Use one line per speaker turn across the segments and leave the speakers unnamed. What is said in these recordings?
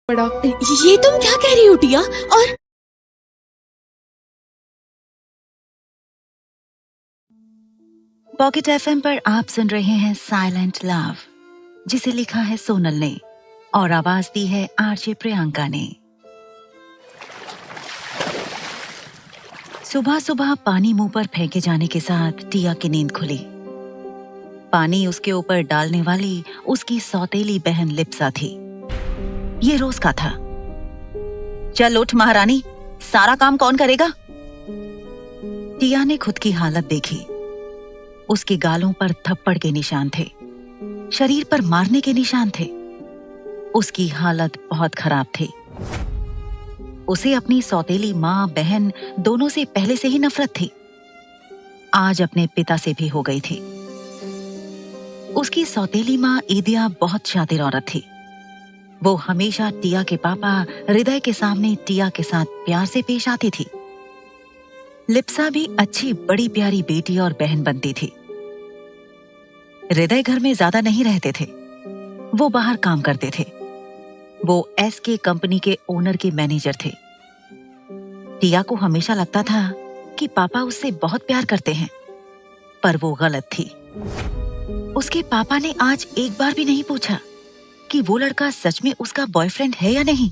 बड़ा ये तुम क्या कह रही हो टिया? और
पॉकेट एफएम पर आप सुन रहे हैं साइलेंट लव, जिसे लिखा है सोनल ने और आवाज दी है आरजे प्रियंका ने। सुबह सुबह पानी मुंह पर फेंके जाने के साथ टिया की नींद खुली। पानी उसके ऊपर डालने वाली उसकी सौतेली बहन लिप्सा थी। ये रोज का था। चल उठ महारानी, सारा काम कौन करेगा? टिया ने खुद की हालत देखी। उसके गालों पर थप्पड़ के निशान थे, शरीर पर मारने के निशान थे। उसकी हालत बहुत खराब थी। उसे अपनी सौतेली माँ बहन दोनों से पहले से ही नफरत थी। आज अपने पिता से भी हो गई थी। उसकी सौतेली माँ ईदिया बहुत शातिर औरत थी। वो हमेशा टिया के पापा हृदय के सामने टिया के साथ प्यार से पेश आती थी। लिप्सा भी अच्छी बड़ी प्यारी बेटी और बहन बनती थी। हृदय घर में ज्यादा नहीं रहते थे, वो बाहर काम करते थे। वो एसके कंपनी के ओनर के मैनेजर थे। टिया को हमेशा लगता था कि पापा उससे बहुत प्यार करते हैं, पर वो गलत थी। उसके पापा ने आज एक बार भी नहीं पूछा कि वो लड़का सच में उसका बॉयफ्रेंड है या नहीं।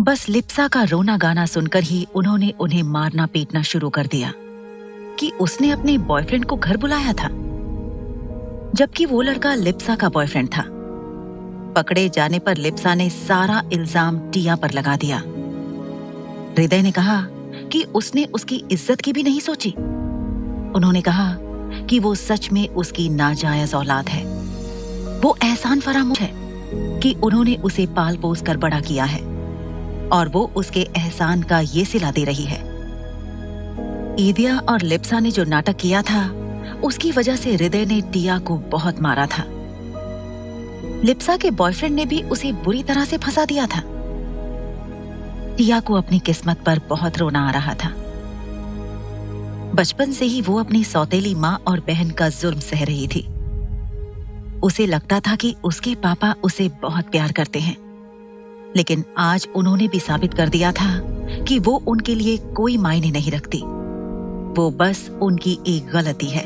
बस लिप्सा का रोना गाना सुनकर ही उन्होंने उन्हें मारना पीटना शुरू कर दिया कि उसने अपने बॉयफ्रेंड को घर बुलाया था, जबकि वो लड़का लिप्सा का बॉयफ्रेंड था। पकड़े जाने पर लिप्सा ने सारा इल्जाम टिया पर लगा दिया। हृदय ने कहा कि उसने उसकी इज्जत की भी नहीं सोची। उन्होंने कहा कि वो सच में उसकी नाजायज औलाद है। वो एहसान फरामोश है कि उन्होंने उसे पाल पोस कर बड़ा किया है और वो उसके एहसान का ये सिला दे रही है। ईदिया और लिप्सा ने जो नाटक किया था, उसकी वजह से हृदय ने टिया को बहुत मारा था। लिप्सा के बॉयफ्रेंड ने भी उसे बुरी तरह से फंसा दिया था। टिया को अपनी किस्मत पर बहुत रोना आ रहा था। बचपन से ही वो अपनी सौतेली माँ और बहन का जुल्म सह रही थी। उसे लगता था कि उसके पापा उसे बहुत प्यार करते हैं, लेकिन आज उन्होंने भी साबित कर दिया था कि वो उनके लिए कोई मायने नहीं रखती। वो बस उनकी एक गलती है,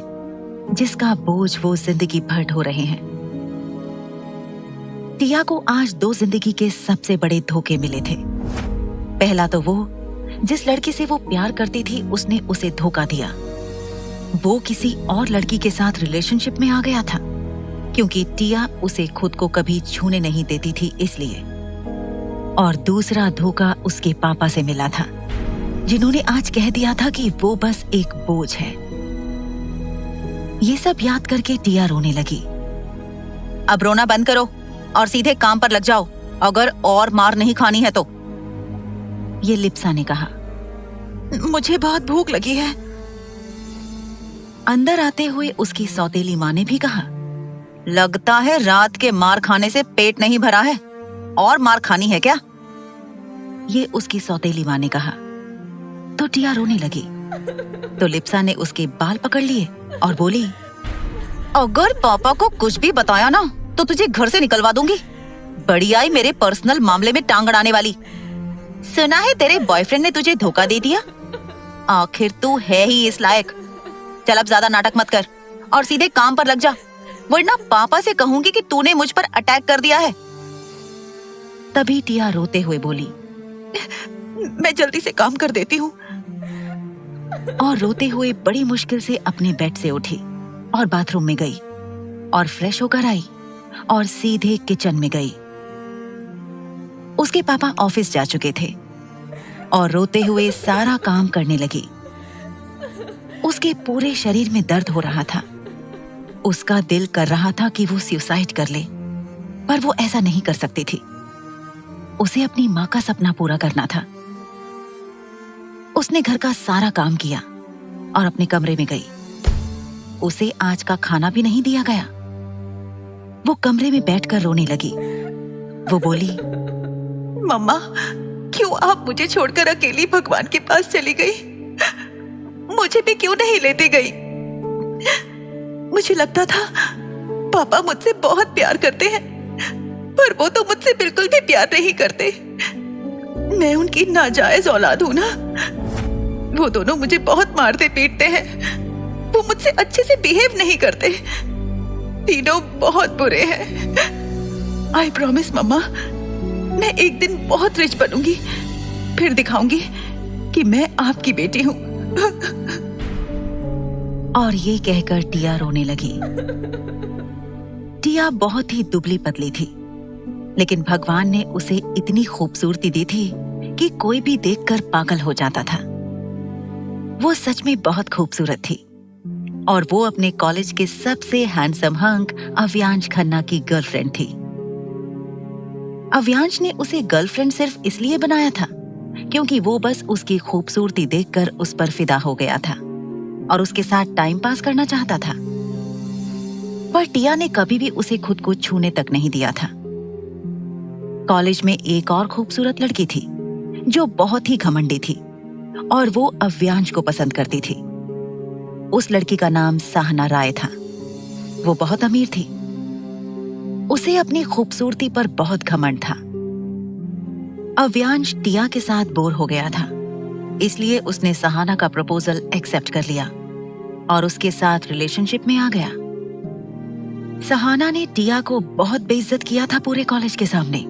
जिसका बोझ वो जिंदगी भर ढो रहे हैं। टिया को आज दो जिंदगी के सबसे बड़े धोखे मिले थे। पहला तो वो जिस लड़की से वो प्यार करती थी, उसने उसे धोखा दिया। वो किसी और लड़की के साथ रिलेशनशिप में आ गया था, क्योंकि टिया उसे खुद को कभी छूने नहीं देती थी इसलिए। और दूसरा धोखा उसके पापा से मिला था, जिन्होंने आज कह दिया था कि वो बस एक बोझ है। ये सब याद करके टिया रोने लगी। अब रोना बंद करो और सीधे काम पर लग जाओ, अगर और मार नहीं खानी है तो। ये लिप्सा ने कहा। मुझे बहुत भूख लगी है। अंदर आते हुए उसकी सौतेली माँ ने भी कहा, लगता है रात के मार खाने से पेट नहीं भरा है, और मार खानी है क्या? ये उसकी सौतेली माँ ने कहा। तो टिया रोने लगी। तो लिप्सा ने उसके बाल पकड़ लिए और बोली, अगर पापा को कुछ भी बताया ना तो तुझे घर से निकलवा दूंगी। बड़ी आई मेरे पर्सनल मामले में टांग अड़ाने वाली। सुना है तेरे बॉयफ्रेंड ने तुझे धोखा दे दिया? आखिर तू है ही इस लायक। चल अब ज्यादा नाटक मत कर और सीधे काम पर लग जा, वरना पापा से कहूंगी कि तूने मुझ पर अटैक कर दिया है। तभी टिया रोते हुए बोली, मैं जल्दी से काम कर देती हूँ। और रोते हुए बड़ी मुश्किल से अपने बेड से उठी और बाथरूम में गई और फ्रेश होकर आई और सीधे किचन में गई। उसके पापा ऑफिस जा चुके थे और रोते हुए सारा काम करने लगी। उसके पूरे शरीर में दर्द हो रहा था। उसका दिल कर रहा था कि वो सुसाइड कर ले, पर वो ऐसा नहीं कर सकती थी। उसे अपनी माँ का सपना पूरा करना था। उसने घर का सारा काम किया और अपने कमरे में गई। उसे आज का खाना भी नहीं दिया गया। वो कमरे में बैठकर रोने लगी। वो बोली, मम्मा, क्यों आप मुझे छोड़कर अकेली भगवान के पास चली गई? मुझे भी क्यों नहीं लेते गई? मुझे लगता था पापा मुझसे बहुत प्यार करते हैं,
पर वो तो मुझसे बिल्कुल भी प्यार नहीं करते। मैं उनकी नाजायज औलाद हूं ना। वो दोनों मुझे बहुत मारते पीटते हैं। वो मुझसे अच्छे से बिहेव नहीं करते। तीनों बहुत बुरे हैं। आई प्रॉमिस मम्मा, मैं एक दिन बहुत रिच बनूंगी, फिर दिखाऊंगी कि मैं आपकी बेटी हूं।
और ये कहकर टिया रोने लगी। टिया बहुत ही दुबली पतली थी, लेकिन भगवान ने उसे इतनी खूबसूरती दी थी कि कोई भी देखकर पागल हो जाता था। वो सच में बहुत खूबसूरत थी और वो अपने कॉलेज के सबसे हैंडसम हंक अव्यांश खन्ना की गर्लफ्रेंड थी। अव्यांश ने उसे गर्लफ्रेंड सिर्फ इसलिए बनाया था क्योंकि वो बस उसकी खूबसूरती देखकर उस पर फिदा हो गया था और उसके साथ टाइम पास करना चाहता था। पर टिया ने कभी भी उसे खुद को छूने तक नहीं दिया था। कॉलेज में एक और खूबसूरत लड़की थी जो बहुत ही घमंडी थी और वो अव्यांश को पसंद करती थी। उस लड़की का नाम साहना राय था। वो बहुत अमीर थी। उसे अपनी खूबसूरती पर बहुत घमंड था। अव्यांश टिया के साथ बोर हो गया था, इसलिए उसने सहाना का प्रपोजल एक्सेप्ट कर लिया और उसके साथ रिलेशनशिप में आ गया। सहाना ने टिया को बहुत बेइज्जत किया था पूरे कॉलेज के सामने।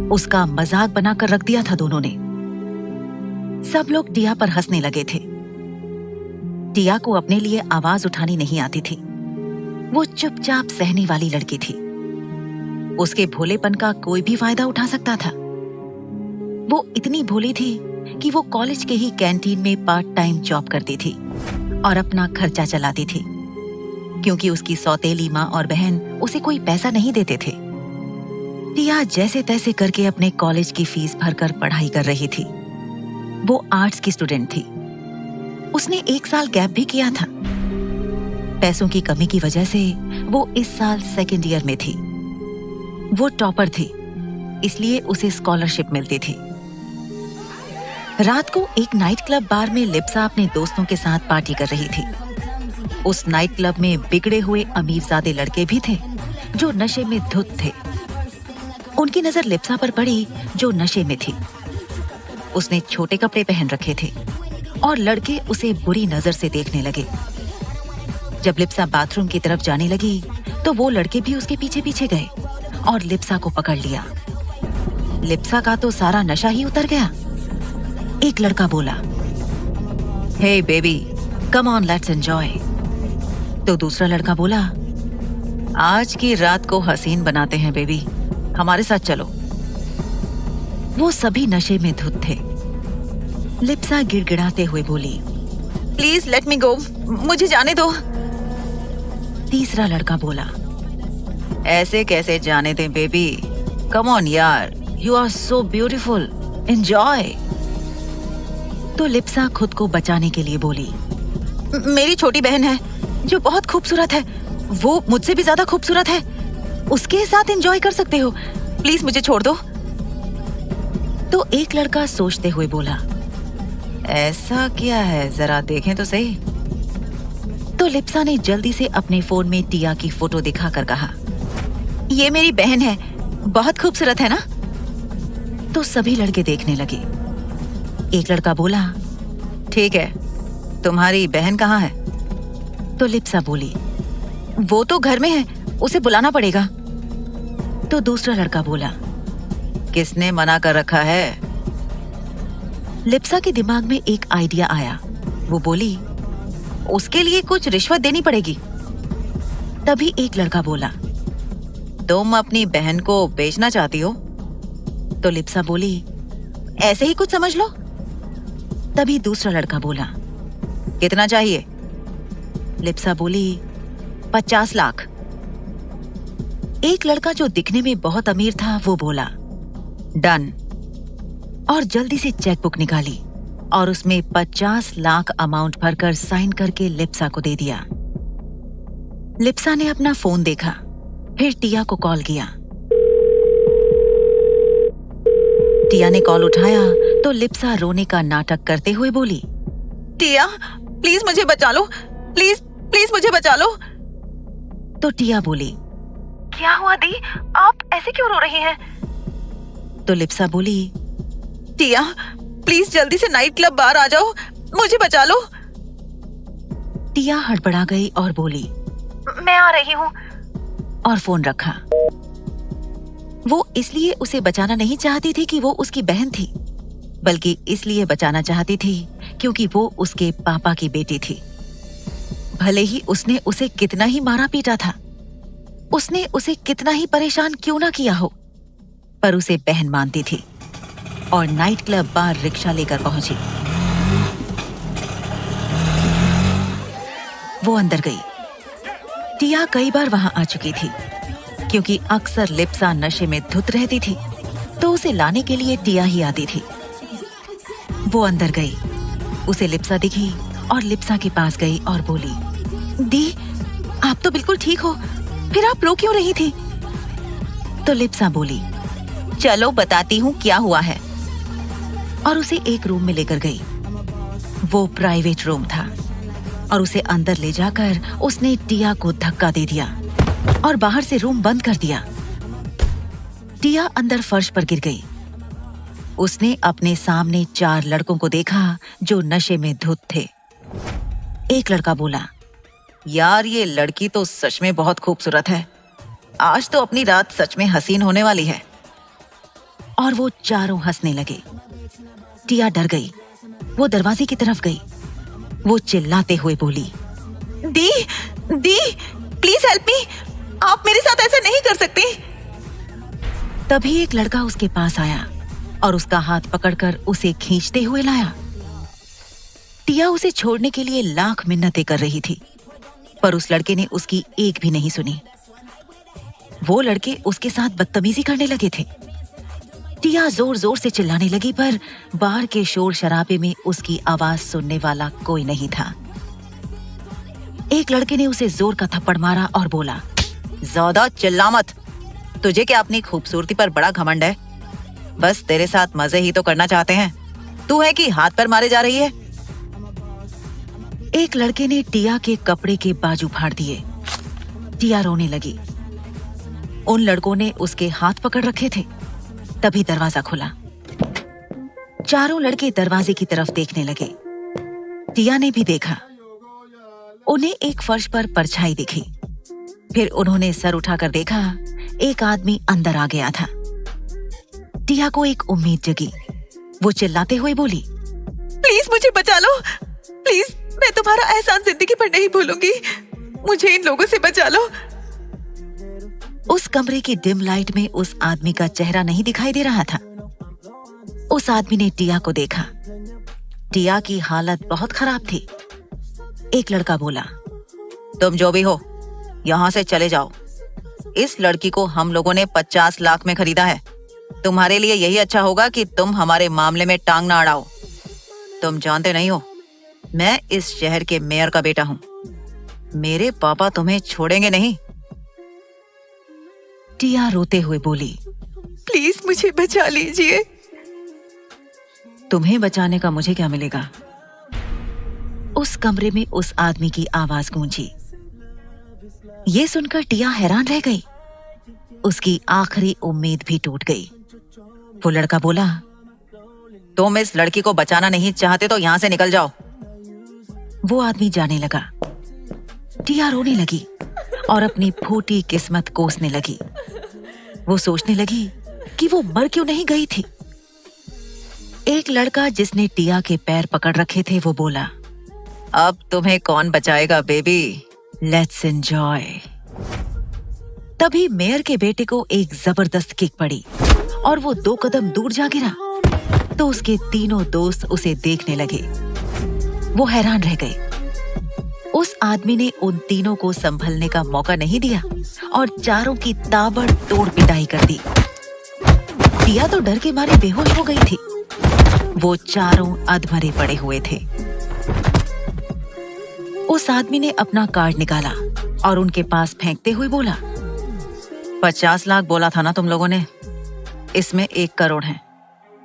उसका मजाक बनाकर रख दिया था दोनों ने। सब लोग टिया पर हंसने लगे थे। टिया को अपने लिए आवाज उठानी नहीं आती थी। वो चुपचाप सहने वाली लड़की थी। उसके भोलेपन का कोई भी फायदा उठा सकता था। वो इतनी भोली थी कि वो कॉलेज के ही कैंटीन में पार्ट टाइम जॉब करती थी और अपना खर्चा चलाती थी, क्योंकि उसकी सौतेली माँ और बहन उसे कोई पैसा नहीं देते थे। टिया जैसे तैसे करके अपने कॉलेज की फीस भरकर पढ़ाई कर रही थी। वो आर्ट्स की स्टूडेंट थी। उसने 1 साल गैप भी किया था। पैसों की कमी की वजह से वो इस साल सेकेंड ईयर में थी। वो टॉपर थी, इसलिए उसे स्कॉलरशिप मिलती थी। रात को एक नाइट क्लब बार में लिप्सा अपने दोस्तों के साथ पार्टी कर रही थी। उस नाइट क्लब में बिगड़े हुए अमीरजादे लड़के भी थे जो नशे में धुत थे। उनकी नजर लिप्सा पर पड़ी जो नशे में थी। उसने छोटे कपड़े पहन रखे थे और लड़के उसे बुरी नजर से देखने लगे। जब लिप्सा बाथरूम की तरफ जाने लगी तो वो लड़के भी उसके पीछे पीछे गए और लिप्सा को पकड़ लिया। लिप्सा का तो सारा नशा ही उतर गया। एक लड़का बोला, "hey baby, come on, let's enjoy." तो दूसरा लड़का बोला, "आज की रात को हसीन बनाते हैं बेबी, हमारे साथ चलो।" वो सभी नशे में धुत थे। लिप्सा गिड़गिड़ाते हुए बोली, "प्लीज लेट मी गो, मुझे जाने दो।" तीसरा लड़का बोला, "ऐसे कैसे जाने दें बेबी, कम ऑन यार, you are so beautiful, enjoy." तो लिप्सा खुद को बचाने के लिए बोली, "मेरी छोटी बहन है जो बहुत खूबसूरत है, वो मुझसे भी ज्यादा खूबसूरत है, उसके साथ एंजॉय कर सकते हो, प्लीज मुझे छोड़ दो।" तो एक लड़का सोचते हुए बोला, "ऐसा क्या है, जरा देखें तो सही।" तो लिप्सा ने जल्दी से अपने फोन में टिया की फोटो दिखाकर कहा, "ये मेरी बहन है, बहुत खूबसूरत है ना?" तो सभी लड़के देखने लगे। एक लड़का बोला, "ठीक है, तुम्हारी बहन कहाँ है?" तो लिप्सा बोली, "वो तो घर में है, उसे बुलाना पड़ेगा।" तो दूसरा लड़का बोला, "किसने मना कर रखा है?" लिप्सा के दिमाग में एक आइडिया आया। वो बोली, "उसके लिए कुछ रिश्वत देनी पड़ेगी।" तभी एक लड़का बोला, "तुम अपनी बहन को बेचना चाहती हो?" तो लिप्सा बोली, "ऐसे ही कुछ समझ लो।" तभी दूसरा लड़का बोला, "कितना चाहिए?" लिप्सा बोली, 50 लाख। एक लड़का जो दिखने में बहुत अमीर था वो बोला, "डन।" और जल्दी से चेकबुक निकाली और उसमें 50 लाख अमाउंट भरकर साइन करके लिप्सा को दे दिया। लिप्सा ने अपना फोन देखा, फिर टिया को कॉल किया। टिया ने कॉल उठाया तो लिप्सा रोने का नाटक करते हुए बोली, "टिया, प्लीज मुझे बचा लो, प्लीज प्लीज मुझे बचा लो।" तो टिया बोली, क्या हुआ दी? आप ऐसे क्यों रो रही हैं? तो लिप्सा बोली,
टिया, प्लीज जल्दी से नाइट क्लब बाहर आ जाओ, मुझे बचा लो।
टिया हड़बड़ा गई और बोली, मैं आ रही हूँ, और फोन रखा। वो इसलिए उसे बचाना नहीं चाहती थी कि वो उसकी बहन थी, बल्कि इसलिए बचाना चाहती थी क्योंकि वो उसके पापा की बेटी थी। भले ही उसने उसे कितना ही मारा पीटा था, उसने उसे कितना ही परेशान क्यों ना किया हो, पर उसे बहन मानती थी और नाइट क्लब बार रिक्शा लेकर पहुंची। वो अंदर गई। टिया कई बार वहां आ चुकी थी, क्योंकि अक्सर लिप्सा नशे में धुत रहती थी, तो उसे लाने के लिए टिया ही आती थी। वो अंदर गई, उसे लिप्सा दिखी और लिप्सा के पास गई और बोली, दी, आप तो बिल्कुल ठीक हो, फिर आप रो क्यों रही थी? तो लिप्सा बोली, चलो बताती हूँ क्या हुआ है, और उसे एक रूम में लेकर गई। वो प्राइवेट रूम था और उसे अंदर ले जाकर उसने टिया को धक्का दे दिया और बाहर से रूम बंद कर दिया। टिया अंदर फर्श पर गिर गई। उसने अपने सामने 4 लड़कों को देखा जो नशे में धुत थे। एक लड़का बोला, यार ये लड़की तो सच में बहुत खूबसूरत है, आज तो अपनी रात सच में हसीन होने वाली है। और वो चारों हंसने लगे। टिया डर गई। वो दरवाजे की तरफ गई। वो चिल्लाते हुए बोली, दी, दी, प्लीज हेल्प मी, आप मेरे साथ ऐसा नहीं कर सकती। तभी एक लड़का उसके पास आया और उसका हाथ पकड़कर उसे खींचते हुए लाया। टिया उसे छोड़ने के लिए लाख मिन्नतें कर रही थी, पर उस लड़के ने उसकी एक भी नहीं सुनी। वो लड़के उसके साथ बदतमीजी करने लगे थे। टिया जोर जोर से चिल्लाने लगी, पर बाहर के शोर शराबे में उसकी आवाज सुनने वाला कोई नहीं था। एक लड़के ने उसे जोर का थप्पड़ मारा और बोला, ज्यादा चिल्ला मत, तुझे क्या अपनी खूबसूरती पर बड़ा घमंड है? बस तेरे साथ मजे ही तो करना चाहते हैं, तू है कि हाथ पर मारे जा रही है? एक लड़के ने टिया के कपड़े के बाजू फाड़ दिए। टिया रोने लगी। उन लड़कों ने उसके हाथ पकड़ रखे थे। तभी दरवाजा खुला। चारों लड़के दरवाजे की तरफ देखने लगे। टिया ने भी देखा। उन्हें एक फर्श पर परछाई दिखी। फिर उन्होंने सर उठाकर देखा, एक आदमी अंदर आ गया था। टिया को एक उम्मीद जगी। वो चिल्लाते हुए बोली, प्लीज मुझे बचा लो, प्लीज, मैं तुम्हारा एहसान जिंदगी पर नहीं भूलूंगी, मुझे इन लोगों से बचा लो। उस कमरे की डिम लाइट में उस आदमी का चेहरा नहीं दिखाई दे रहा था। उस आदमी ने टिया को देखा। टिया की हालत बहुत खराब थी। एक लड़का बोला, तुम जो भी हो, यहाँ से चले जाओ। इस लड़की को हम लोगों ने 50 लाख में खरीदा है। तुम्हारे लिए यही अच्छा होगा कि तुम हमारे मामले में टांग ना अड़ाओ। तुम जानते नहीं हो, मैं इस शहर के मेयर का बेटा हूँ। मेरे पापा तुम्हें छोड़ेंगे नहीं। टिया रोते हुए बोली, प्लीज मुझे बचा लीजिए। तुम्हें बचाने का मुझे क्या मिलेगा? उस कमरे में उस आदमी की आवाज गूंजी। ये सुनकर टिया हैरान रह गई। उसकी आखिरी उम्मीद भी टूट गई। वो लड़का बोला, तुम इस लड़की को बचाना नहीं चाहते तो यहां से निकल जाओ। वो आदमी जाने लगा। टिया रोने लगी और अपनी फूटी किस्मत कोसने लगी। वो सोचने लगी कि वो मर क्यों नहीं गई थी। एक लड़का जिसने टिया के पैर पकड़ रखे थे, वो बोला, अब तुम्हें कौन बचाएगा बेबी, लेट्स एंजॉय। तभी मेयर के बेटे को एक जबरदस्त किक पड़ी और वो 2 कदम दूर जा गिरा। तो उसके तीनों दोस्त उसे देखने लगे। वो हैरान रह गए। उस आदमी ने उन तीनों को संभलने का मौका नहीं दिया और चारों की ताबड़तोड़ पिटाई कर दी। टिया तो डर के मारे बेहोश हो गई थी। वो चारों अधमरे पड़े हुए थे। उस आदमी ने अपना कार्ड निकाला और उनके पास फेंकते हुए बोला, 50 लाख बोला था ना तुम लोगों ने, इसमें 1 करोड़ है,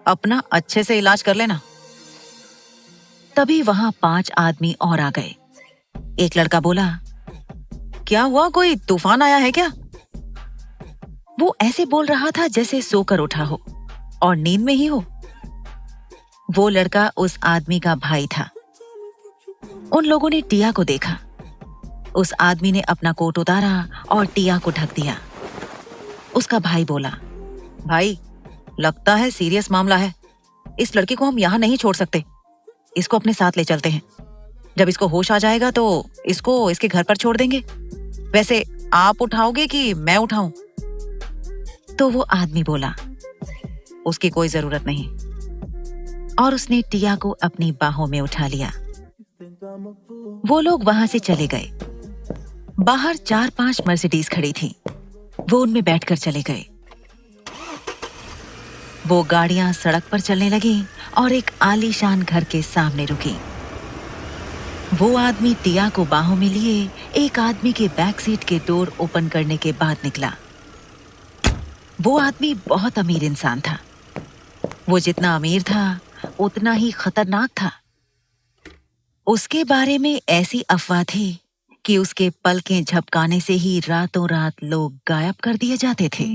अपना अच्छे से इलाज कर लेना। तभी वहां 5 आदमी और आ गए। एक लड़का बोला, क्या हुआ, कोई तूफान आया है क्या? वो ऐसे बोल रहा था जैसे सोकर उठा हो और नींद में ही हो। वो लड़का उस आदमी का भाई था। उन लोगों ने टिया को देखा। उस आदमी ने अपना कोट उतारा और टिया को ढक दिया। उसका भाई बोला, भाई लगता है सीरियस मामला है। इस लड़के को हम यहाँ नहीं छोड़ सकते। इसको अपने साथ ले चलते हैं। जब इसको होश आ जाएगा तो इसको इसके घर पर छोड़ देंगे। वैसे आप उठाओगे कि मैं उठाऊं? तो वो आदमी बोला, उसकी कोई जरूरत नहीं। और उसने टिया को अपनी बाहों में उठा लिया। वो लोग वहां से चले गए। बाहर 4-5 मर्सिडीज खड़ी थी। वो उनमें बैठकर चले गए। वो गाड़ियां सड़क पर चलने लगी और एक आलीशान घर के सामने रुकी। वो आदमी टिया को बाहों में लिए एक आदमी के बैक सीट के डोर ओपन करने के बाद निकला। वो आदमी बहुत अमीर इंसान था। वो जितना अमीर था उतना ही खतरनाक था। उसके बारे में ऐसी अफवाह थी कि उसके पलकें झपकाने से ही रातों रात लोग गायब कर दिए जाते थे।